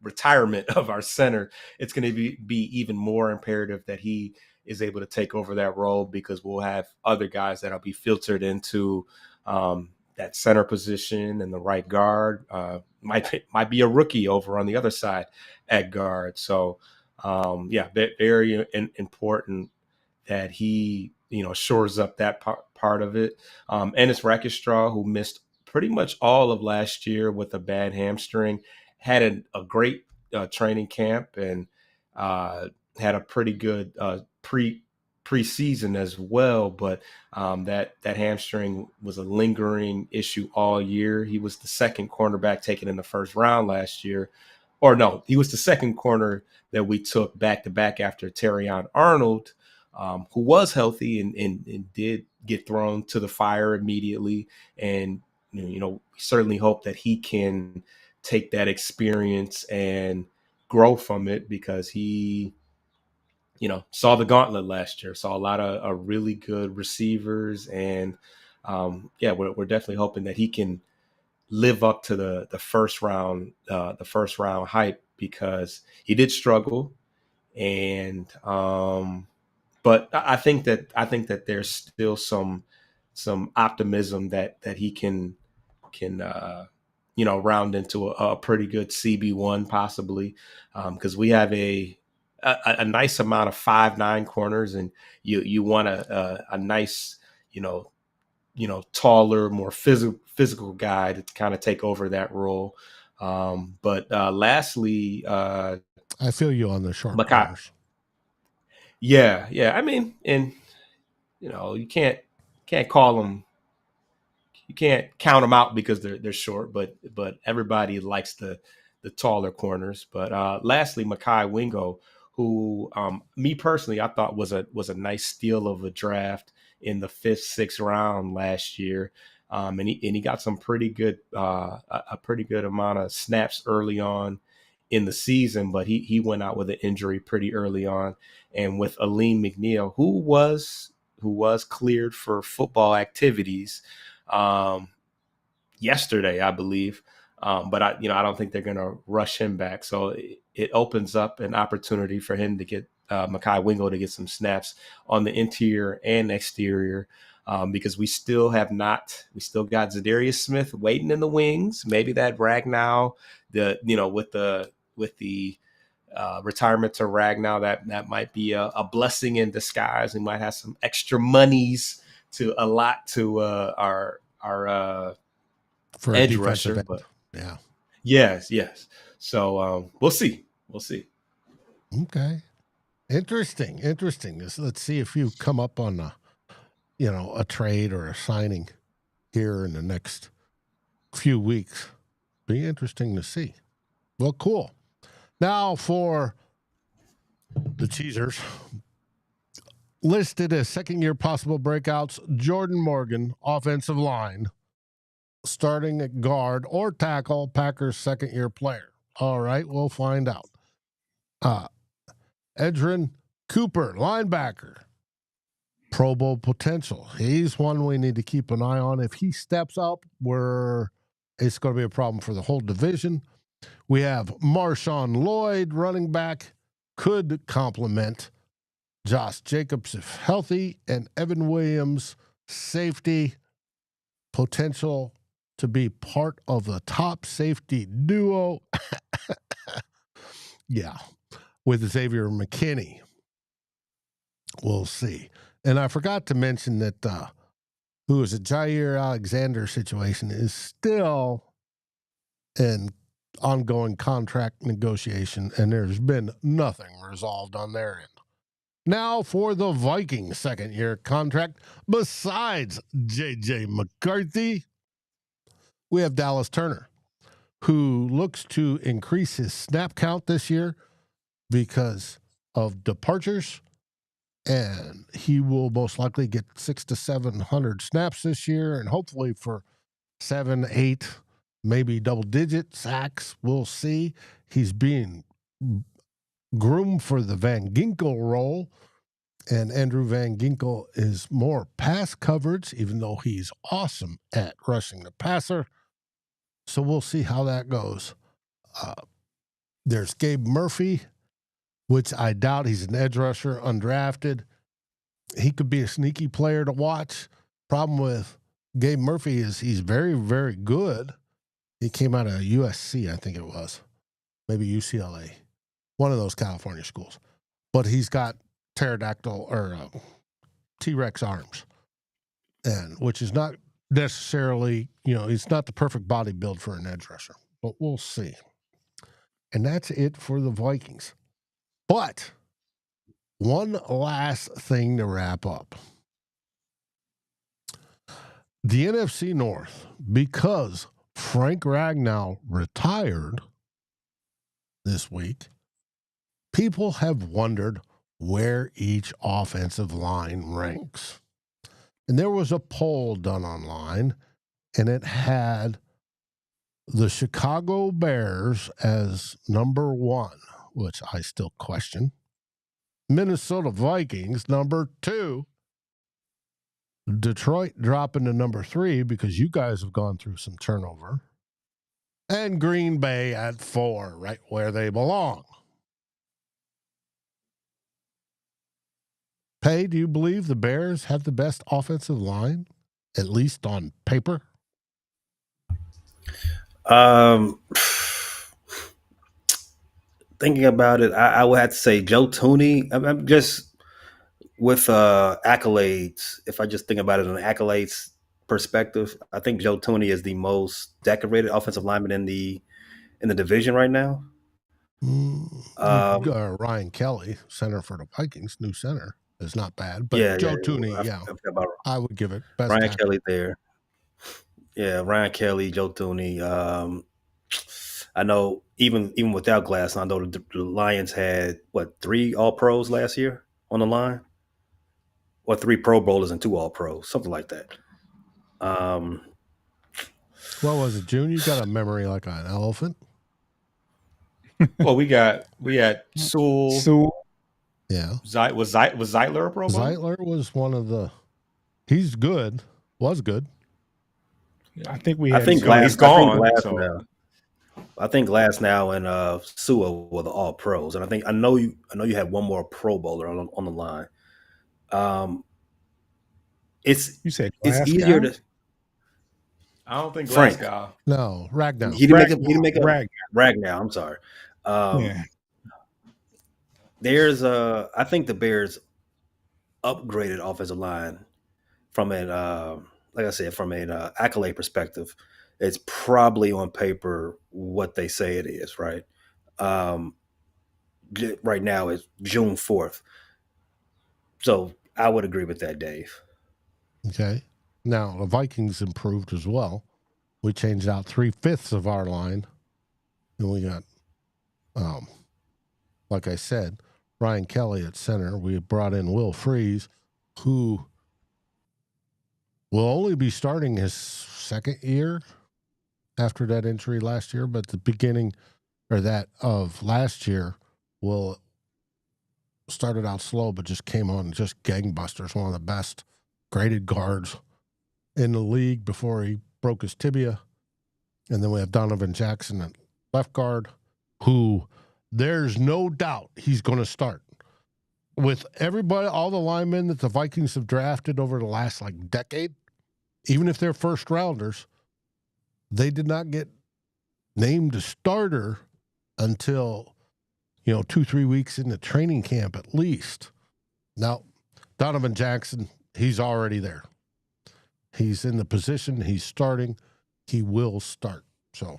retirement of our center, it's going to be even more imperative that he is able to take over that role, because we'll have other guys that'll be filtered into that center position, and the right guard might be a rookie over on the other side at guard. So very important that he shores up that part of it. Ennis Rakestraw, who missed pretty much all of last year with a bad hamstring, had a great training camp and had a pretty good preseason as well, but that hamstring was a lingering issue all year. He was the second cornerback taken in the first round last year. Or no, he was the second corner that we took back-to-back after Terrion Arnold, who was healthy and did get thrown to the fire immediately. And, we certainly hope that he can take that experience and grow from it, because he saw the gauntlet last year, saw a lot of really good receivers. And we're definitely hoping that he can live up to the first round hype, because he did struggle. And but I think that there's still some optimism that he can round into a pretty good CB1 possibly, because we have a nice amount of 5'9" corners, and you want a nice, taller, more physical guy to kind of take over that role. But lastly, I feel you on the short Makai. corners. Yeah. I mean, and you can't call them. You can't count them out because they're short, but everybody likes the taller corners. But lastly, Makai Wingo, who me personally I thought was a nice steal of a draft in the 5th, 6th round last year. And he got some pretty good a pretty good amount of snaps early on in the season, but he went out with an injury pretty early on. And with Aleem McNeil, who was cleared for football activities yesterday, I believe. But I don't think they're going to rush him back. So it opens up an opportunity for him to get Makai Wingo to get some snaps on the interior and exterior, because we still got Zadarius Smith waiting in the wings. Maybe that Ragnow, with the retirement to Ragnow, that might be a blessing in disguise. We might have some extra monies to allot to our For edge a rusher, defensive but end. Yeah. yes. So we'll see. Okay. Interesting. Let's see if you come up on a trade or a signing here in the next few weeks. Be interesting to see. Well, cool. Now for the teasers. Listed as second-year possible breakouts, Jordan Morgan, offensive line, starting at guard or tackle, Packers second-year player. All right, we'll find out. Edgerrin Cooper, linebacker, Pro Bowl potential. He's one we need to keep an eye on. If he steps up, it's going to be a problem for the whole division. We have Marshawn Lloyd, running back, could complement Josh Jacobs if healthy, and Evan Williams, safety, potential to be part of the top safety duo. Yeah, with Xavier McKinney. We'll see. And I forgot to mention that Jair Alexander situation is still in ongoing contract negotiation, and there's been nothing resolved on their end. Now for the Vikings second-year contract, besides J.J. McCarthy, we have Dallas Turner, who looks to increase his snap count this year because of departures, and he will most likely get 600 to 700 snaps this year, and hopefully for 7, 8, maybe double-digit sacks. We'll see. He's being groomed for the Van Ginkel role, and Andrew Van Ginkel is more pass coverage, even though he's awesome at rushing the passer. So we'll see how that goes. There's Gabe Murphy, which I doubt. He's an edge rusher, undrafted. He could be a sneaky player to watch. Problem with Gabe Murphy is he's very, very good. He came out of USC, I think it was. Maybe UCLA. One of those California schools. But he's got pterodactyl or T-Rex arms, and which is not necessarily, he's not the perfect body build for an edge rusher, but we'll see. And that's it for the Vikings. But one last thing to wrap up. The NFC North, because Frank Ragnow retired this week, people have wondered where each offensive line ranks. And there was a poll done online, and it had the Chicago Bears as number 1, which I still question. Minnesota Vikings, number 2. Detroit dropping to number 3 because you guys have gone through some turnover. And Green Bay at 4, right where they belong. Pay, do you believe the Bears have the best offensive line, at least on paper? Thinking about it, I would have to say Joe Tooney. I'm just with accolades. If I just think about it in an accolades perspective, I think Joe Tooney is the most decorated offensive lineman in the division right now. Ryan Kelly, center for the Vikings, new center, is not bad. But Yeah, Joe Tooney, I would give it best. Ryan Kelly there. Yeah, Ryan Kelly, Joe Tooney. I know even without Glass, I know the Lions had 3 All Pros last year on the line, or 3 Pro Bowlers and 2 All Pros, something like that. What was it, June? You got a memory like an elephant. Well, we had Sewell. Yeah. Was Zeitler a Pro Bowl? Zeitler was one of the. He's good. Was good. I think he's gone. I think Glasnow and Sewell were the All Pros, and I know you had one more Pro Bowler on the line. It's easier to. I don't think Frank. Glasgow. No, Ragnow. He didn't make a Ragnow. I'm sorry. There's I think the Bears upgraded offensive line from an like I said, from an accolade perspective. It's probably on paper what they say it is, right? Right now it's June 4th. So I would agree with that, Dave. Okay. Now, the Vikings improved as well. We changed out 3/5 of our line. And we got, like I said, Ryan Kelly at center. We brought in Will Freeze, who will only be starting his second year after that injury last year. But the beginning or that of last year will started out slow, but just came on just gangbusters. One of the best graded guards in the league before he broke his tibia. And then we have Donovan Jackson at left guard, who there's no doubt he's going to start. With everybody, all the linemen that the Vikings have drafted over the last decade, even if they're first rounders, they did not get named a starter until 2-3 weeks into training camp at least. Now, Donovan Jackson, he's already there. He's in the position. He's starting. He will start. So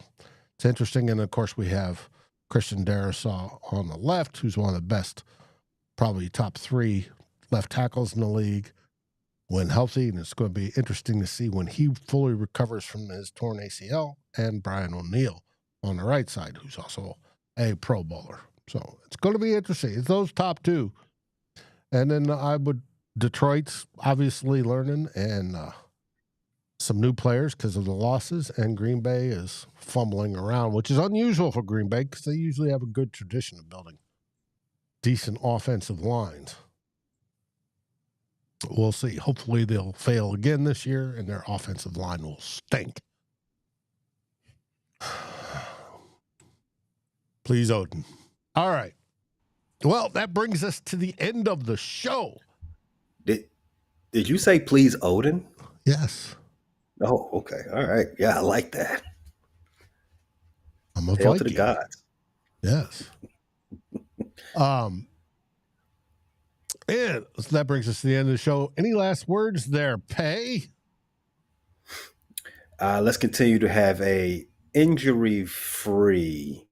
it's interesting. And, of course, we have Christian Darrisaw on the left, who's one of the best, probably top 3 left tackles in the league when healthy. And it's going to be interesting to see when he fully recovers from his torn ACL, and Brian O'Neill on the right side, who's also a Pro Bowler. So it's going to be interesting. It's those top 2. And then Detroit's obviously learning, and some new players because of the losses, and Green Bay is fumbling around, which is unusual for Green Bay because they usually have a good tradition of building decent offensive lines. We'll see. Hopefully they'll fail again this year and their offensive line will stink. Please, Odin. All right. Well, that brings us to the end of the show. Did you say please, Odin? Yes. Oh, okay. All right. Yeah, I like that. I'm a Hail Viking. to the gods. Yes. And that brings us to the end of the show. Any last words there, Pay? Let's continue to have a injury-free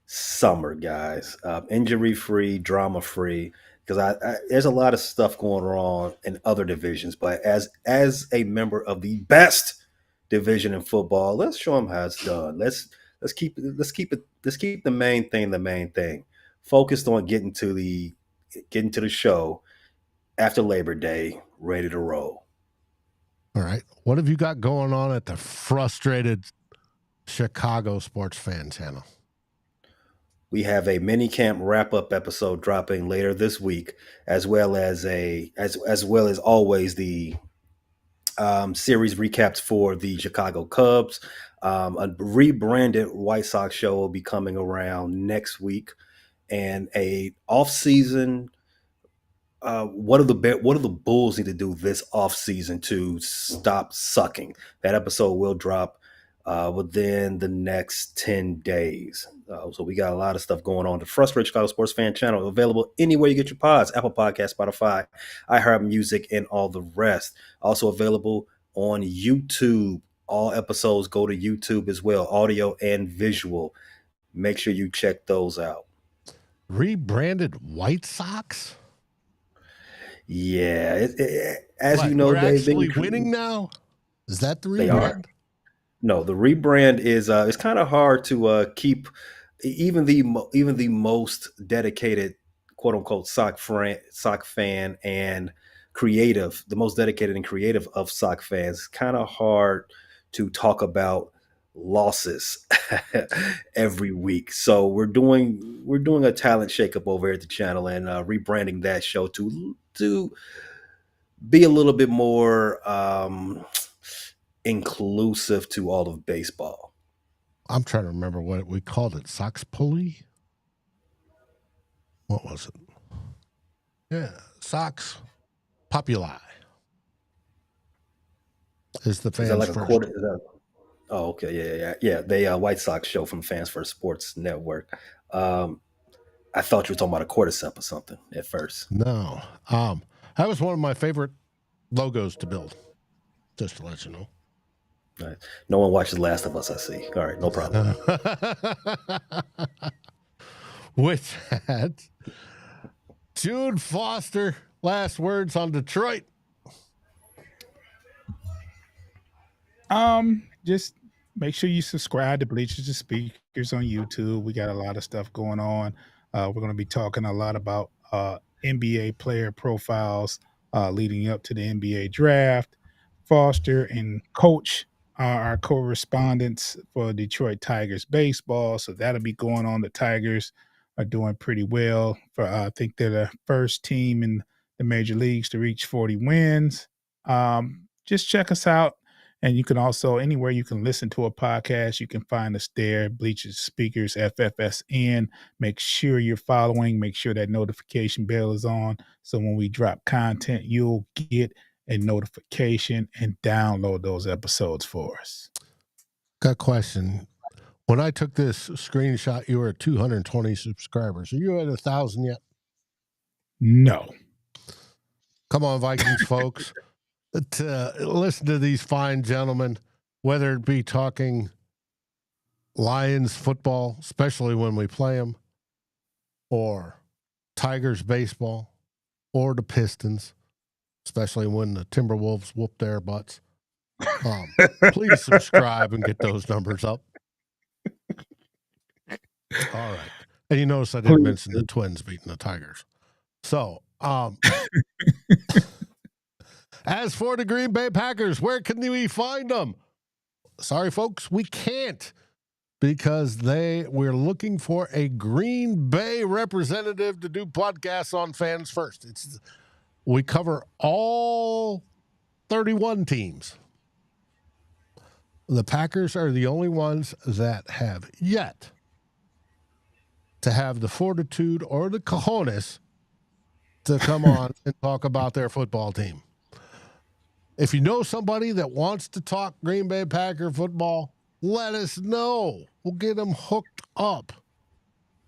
summer, guys. Injury-free, drama-free. Because there's a lot of stuff going on in other divisions, but as a member of the best division in football, let's show them how it's done. Let's keep the main thing. Focused on getting to the show after Labor Day, ready to roll. All right. What have you got going on at the Frustrated Chicago Sports Fan channel? We have a mini camp wrap-up episode dropping later this week, as well as always the series recaps for the Chicago Cubs. A rebranded White Sox show will be coming around next week, and a off-season. What do the Bulls need to do this off-season to stop sucking? That episode will drop within the next 10 days. So we got a lot of stuff going on. The Frustrated Chicago Sports Fan channel, available anywhere you get your pods, Apple Podcasts, Spotify, iHeartMusic, and all the rest. Also available on YouTube. All episodes go to YouTube as well, audio and visual. Make sure you check those out. Rebranded White Sox? Yeah. As What, you know, we're they've actually been winning now? Is that the rebrand? They are. No, the rebrand is it's kind of hard to keep even the most dedicated quote unquote sock fan and creative, the most dedicated and creative of sock fans. Kind of hard to talk about losses every week. So we're doing a talent shakeup over here at the channel and rebranding that show to be a little bit more inclusive to all of baseball. I'm trying to remember what we called it. Sox Pulley? What was it? Yeah, Sox Populi. Is the fans Is that like a first. quarter? Oh, okay, yeah. They White Sox show from Fans First Sports Network. I thought you were talking about a quartercep or something at first. No. That was one of my favorite logos to build, just to let you know. Right. No one watches Last of Us, I see. All right, no problem. With that, Jude Foster, last words on Detroit. Just make sure you subscribe to Bleachers and Speakers on YouTube. We got a lot of stuff going on. We're going to be talking a lot about NBA player profiles leading up to the NBA draft. Foster and Coach are our correspondents for Detroit Tigers baseball, so that'll be going on. The Tigers are doing pretty well. I think they're the first team in the major leagues to reach 40 wins. Just check us out. And you can also, anywhere you can listen to a podcast, you can find us there, Bleachers Speakers, FFSN. Make sure you're following. Make sure that notification bell is on. So when we drop content, you'll get a notification and download those episodes for us. Got a question. When I took this screenshot, you were at 220 subscribers. Are you at 1,000 yet? No. Come on, Vikings folks. Listen to these fine gentlemen, whether it be talking Lions football, especially when we play them, or Tigers baseball, or the Pistons, especially when the Timberwolves whoop their butts. Please subscribe and get those numbers up. All right. And you notice I didn't mention the Twins beating the Tigers. So, as for the Green Bay Packers, where can we find them? Sorry, folks, we can't, because we're looking for a Green Bay representative to do podcasts on Fans First. We cover all 31 teams. The Packers are the only ones that have yet to have the fortitude or the cojones to come on and talk about their football team. If you know somebody that wants to talk Green Bay Packer football, let us know. We'll get them hooked up.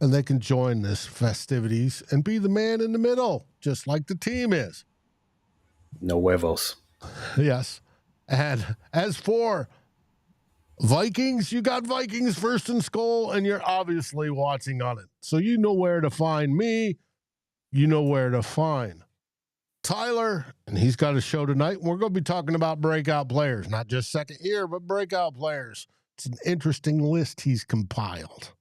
And they can join this festivities and be the man in the middle, just like the team is. No huevos. Yes. And as for Vikings, you got Vikings First and SKOL, and you're obviously watching on it. So you know where to find me. You know where to find Tyler, and he's got a show tonight. We're going to be talking about breakout players, not just second year, but breakout players. It's an interesting list he's compiled.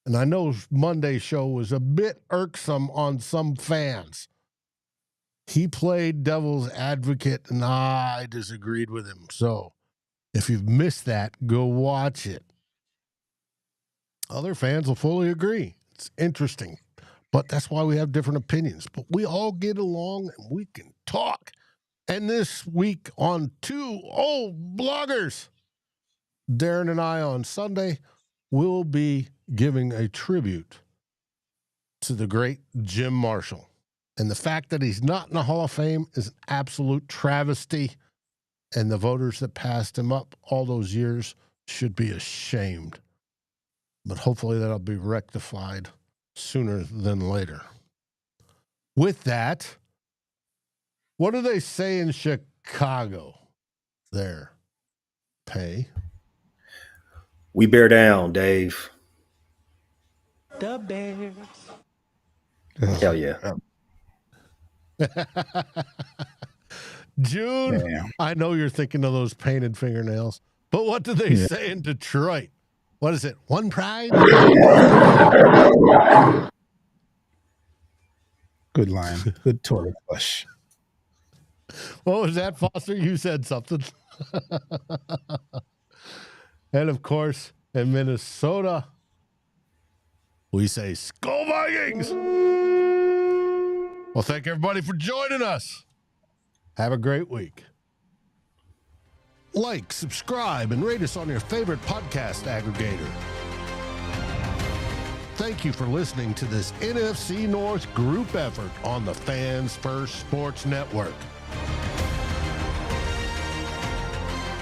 And I know Monday's show was a bit irksome on some fans. He played devil's advocate, and I disagreed with him. So if you've missed that, go watch it. Other fans will fully agree. It's interesting. But that's why we have different opinions. But we all get along and we can talk. And this week on Two Old Bloggers, Darren and I on Sunday will be giving a tribute to the great Jim Marshall. And the fact that he's not in the Hall of Fame is an absolute travesty. And the voters that passed him up all those years should be ashamed. But hopefully that'll be rectified sooner than later. With that, what do they say in Chicago? There. Pay. We bear down, Dave. The Bears. Hell yeah. June, Damn. I know you're thinking of those painted fingernails, but what do they say in Detroit? What is it? One pride? Good line. Good toilet flush. What was that, Foster? You said something. And of course, in Minnesota, we say SKOL Vikings. Well, thank everybody for joining us. Have a great week. Like, subscribe, and rate us on your favorite podcast aggregator. Thank you for listening to this NFC North group effort on the Fans First Sports Network.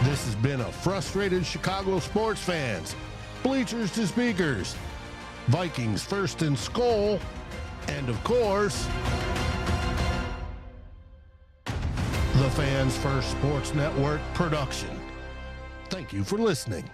This has been a frustrated Chicago sports fans, Bleachers to Speakers, Vikings First and SKOL, and of course, the Fans First Sports Network production. Thank you for listening.